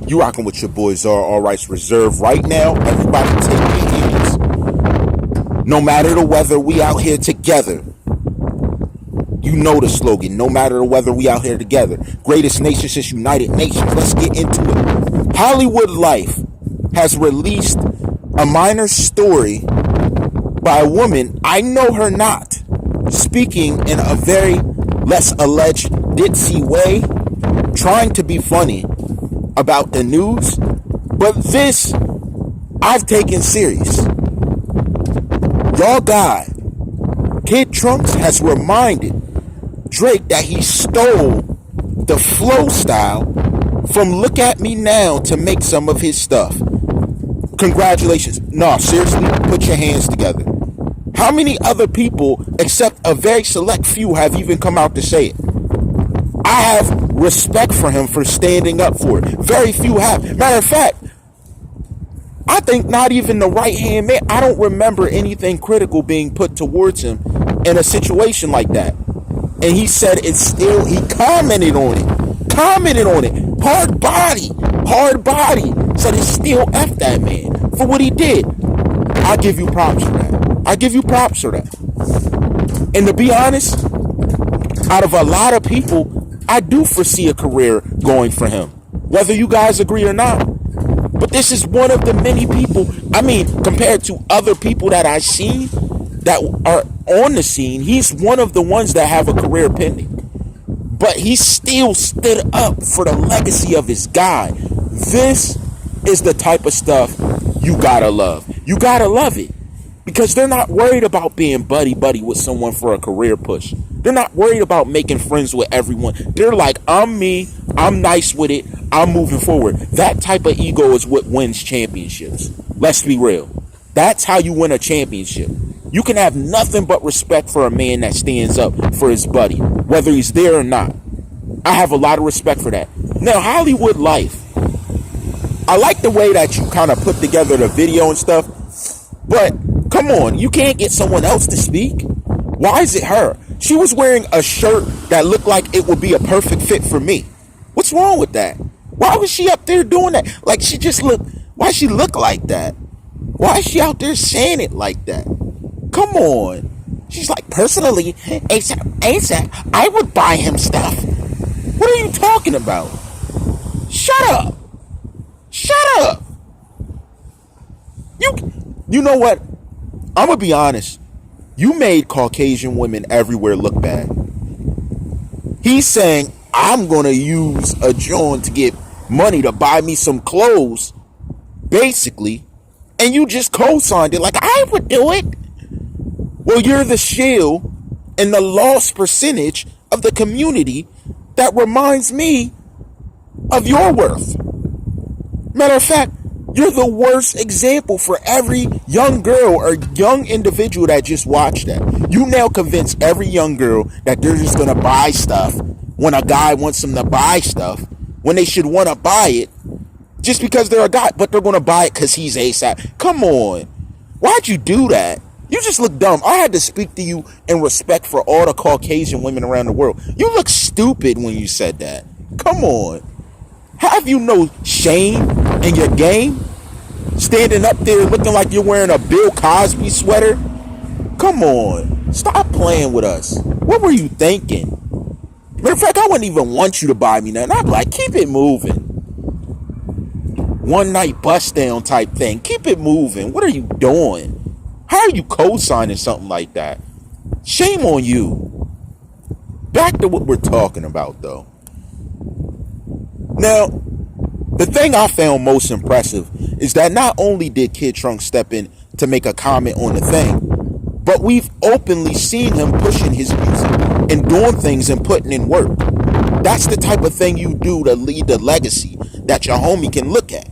You rocking with your boy TheCzarr, all rights reserved. Right now, everybody take your hands. No matter the weather, we out here together. You know the slogan, no matter the weather, we out here together. Greatest nation since United Nations. Let's get into it. Hollywoodlife has released a minor story by a woman, I know her not, speaking in a very less alleged ditzy way, trying to be funny about the news, but this I've taken serious. Y'all guy, Kid Trunks, has reminded Drake that he stole the flow style from Look At Me Now to make some of his stuff. Congratulations. No, seriously, put your hands together. How many other people, except a very select few, have even come out to say it? I have respect for him for standing up for it. Very few have. Matter of fact, I think not even the right-hand man. I don't remember anything critical being put towards him in a situation like that. And he said it's still, he commented on it. Hard body. Said it's still F that man for what he did. I give you props for that. And to be honest, out of a lot of people, I do foresee a career going for him, whether you guys agree or not. But this is one of the many people, I mean, compared to other people that I've seen that are on the scene, he's one of the ones that have a career pending. But he still stood up for the legacy of his guy. This is the type of stuff you gotta love. You gotta love it. Because they're not worried about being buddy-buddy with someone for a career push. They're not worried about making friends with everyone. They're like, I'm me, I'm nice with it, I'm moving forward. That type of ego is what wins championships. Let's be real. That's how you win a championship. You can have nothing but respect for a man that stands up for his buddy, whether he's there or not. I have a lot of respect for that. Now, Hollywoodlife, I like the way that you kind of put together the video and stuff, but come on, you can't get someone else to speak? Why is it her? She was wearing a shirt that looked like it would be a perfect fit for me. What's wrong with that? Why was she up there doing that? Like, she just looked, why she look like that? Why is she out there saying it like that? Come on. She's like, personally, ASAP, I would buy him stuff. What are you talking about? Shut up. You know what? I'm going to be honest. You made Caucasian women everywhere look bad. He's saying, I'm going to use a joint to get money to buy me some clothes, basically, and you just co-signed it like I would do it. Well, you're the shield and the lost percentage of the community that reminds me of your worth. Matter of fact, you're the worst example for every young girl or young individual that just watched that. You now convince every young girl that they're just going to buy stuff when a guy wants them to buy stuff, when they should want to buy it just because they're a guy, but they're going to buy it because he's ASAP. Come on. Why'd you do that? You just look dumb. I had to speak to you in respect for all the Caucasian women around the world. You look stupid when you said that. Come on. Have you no shame in your game? Standing up there looking like you're wearing a Bill Cosby sweater? Come on. Stop playing with us. What were you thinking? Matter of fact, I wouldn't even want you to buy me nothing. I'd be like, keep it moving. One night bust down type thing. Keep it moving. What are you doing? How are you co-signing something like that? Shame on you. Back to what we're talking about, though. Now, the thing I found most impressive is that not only did Kid Trunks step in to make a comment on the thing, but we've openly seen him pushing his music and doing things and putting in work. That's the type of thing you do to lead the legacy that your homie can look at.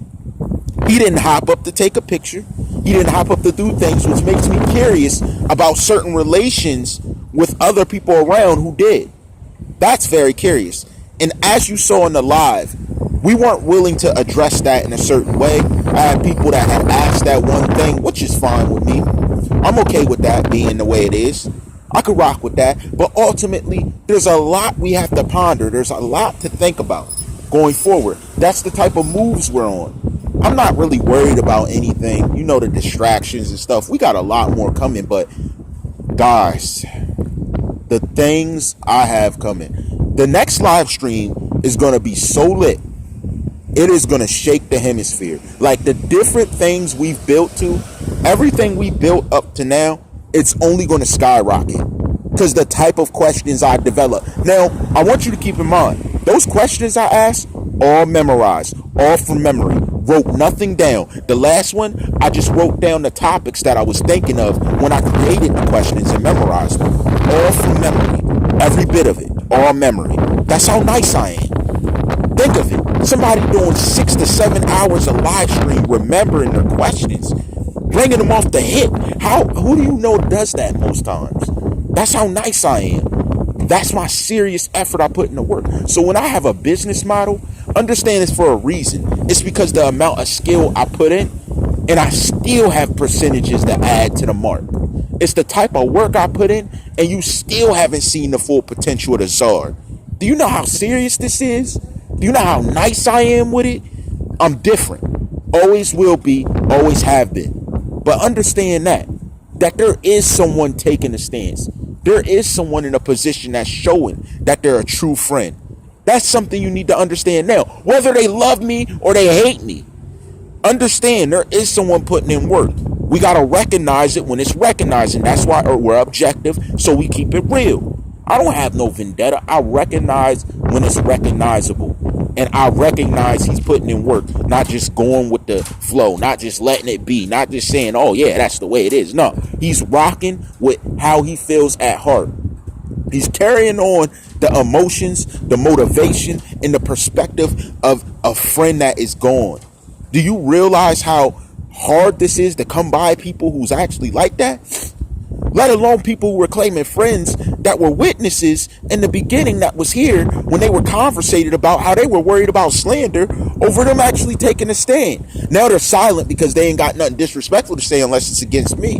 He didn't hop up to take a picture. He didn't hop up to do things, which makes me curious about certain relations with other people around who did. That's very curious. And as you saw in the live, we weren't willing to address that in a certain way. I had people that had asked that one thing, which is fine with me. I'm okay with that being the way it is. I could rock with that. But ultimately, there's a lot we have to ponder. There's a lot to think about. going forward. That's the type of moves we're on. I'm not really worried about anything. You know, the distractions and stuff. We got a lot more coming, but guys, the things I have coming. The next live stream is going to be so lit. It is going to shake the hemisphere. Like the different things we've built to, everything we built up to now, it's only going to skyrocket. Because the type of questions I develop. Now, I want you to keep in mind, those questions I asked, all memorized, all from memory. Wrote nothing down. The last one, I just wrote down the topics that I was thinking of when I created the questions and memorized them. All from memory. Every bit of it. All memory. That's how nice I am. Think of it. Somebody doing 6 to 7 hours of live stream remembering their questions. Bringing them off the hip. Who do you know does that most times? That's how nice I am. That's my serious effort I put into work. So when I have a business model, understand it's for a reason. It's because the amount of skill I put in, and I still have percentages to add to the mark. It's the type of work I put in, and you still haven't seen the full potential of the TheCzarr. Do you know how serious this is? Do you know how nice I am with it? I'm different. Always will be, always have been. But understand that there is someone taking a stance. There is someone in a position that's showing that they're a true friend. That's something you need to understand now. Whether they love me or they hate me, understand there is someone putting in work. We got to recognize it when it's recognizing. That's why we're objective, so we keep it real. I don't have no vendetta. I recognize when it's recognizable. And I recognize he's putting in work, not just going with the flow, not just letting it be, not just saying, oh yeah, that's the way it is. No, he's rocking with how he feels at heart. He's carrying on the emotions, the motivation, and the perspective of a friend that is gone. Do you realize how hard this is to come by people who's actually like that? Let alone people who were claiming friends that were witnesses in the beginning that was here when they were conversated about how they were worried about slander over them actually taking a stand. Now they're silent because they ain't got nothing disrespectful to say unless it's against me.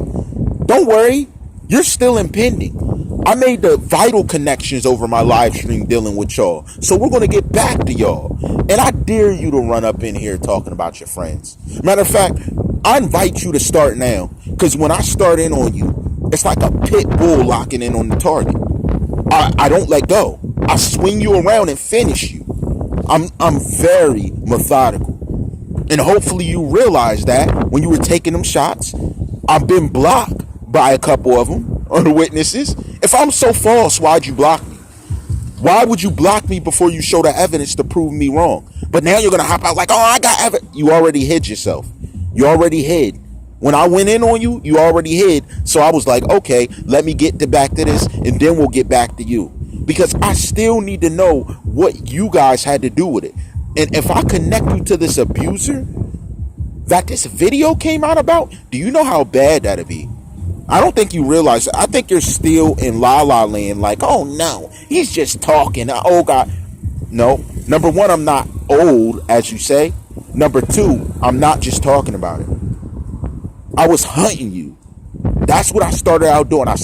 Don't worry, you're still impending. I made the vital connections over my live stream dealing with y'all. So we're going to get back to y'all. And I dare you to run up in here talking about your friends. Matter of fact, I invite you to start now. Because when I start in on you, it's like a pit bull locking in on the target. I don't let go. I swing you around and finish you. I'm very methodical. And hopefully you realize that when you were taking them shots. I've been blocked by a couple of them, or the witnesses. If I'm so false, why'd you block me? Why would you block me before you show the evidence to prove me wrong? But now you're going to hop out like, oh, I got evidence. You already hid yourself. You already hid. When I went in on you, you already hid. So I was like, okay, let me get back to this, and then we'll get back to you. Because I still need to know what you guys had to do with it. And if I connect you to this abuser that this video came out about, do you know how bad that'd be? I don't think you realize it. I think you're still in La La Land like, oh no, he's just talking. Oh God. No. Number one, I'm not old, as you say. Number two, I'm not just talking about it. I was hunting you. That's what I started out doing. I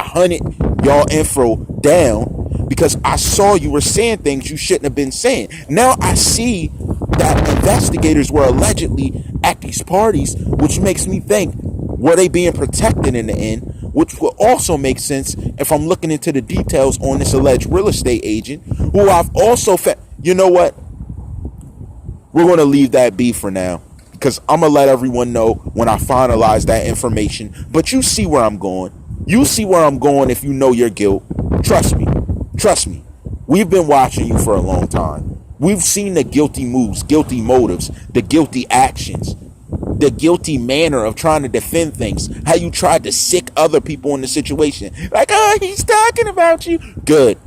hunted y'all info down because I saw you were saying things you shouldn't have been saying. Now I see that investigators were allegedly at these parties, which makes me think, were they being protected in the end? Which will also make sense if I'm looking into the details on this alleged real estate agent, who I've also found. You know what? We're going to leave that be for now, because I'm going to let everyone know when I finalize that information. But you see where I'm going. You see where I'm going if you know your guilt. Trust me. Trust me. We've been watching you for a long time. We've seen the guilty moves, guilty motives, the guilty actions, the guilty manner of trying to defend things. How you tried to sick other people in the situation. Like, oh, he's talking about you. Good.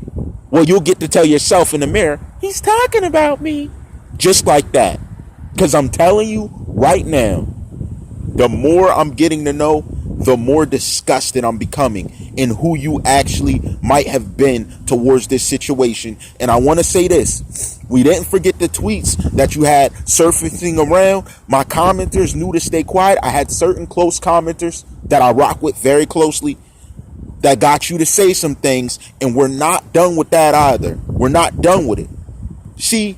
Well, you'll get to tell yourself in the mirror, he's talking about me. Just like that. Because I'm telling you right now, the more I'm getting to know, the more disgusted I'm becoming in who you actually might have been towards this situation. And I want to say this. We didn't forget the tweets that you had surfacing around. My commenters knew to stay quiet. I had certain close commenters that I rock with very closely that got you to say some things. And we're not done with that either. We're not done with it. See,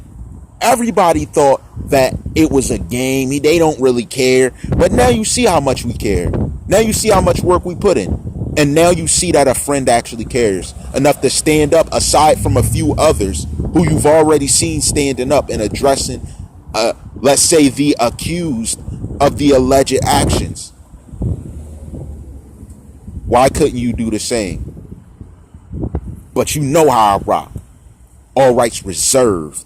Everybody thought that it was a game. They don't really care. But now you see how much we care. Now you see how much work we put in. And now you see that a friend actually cares enough to stand up, aside from a few others who you've already seen standing up and addressing, let's say, the accused of the alleged actions. Why couldn't you do the same? But you know how I rock. All rights reserved.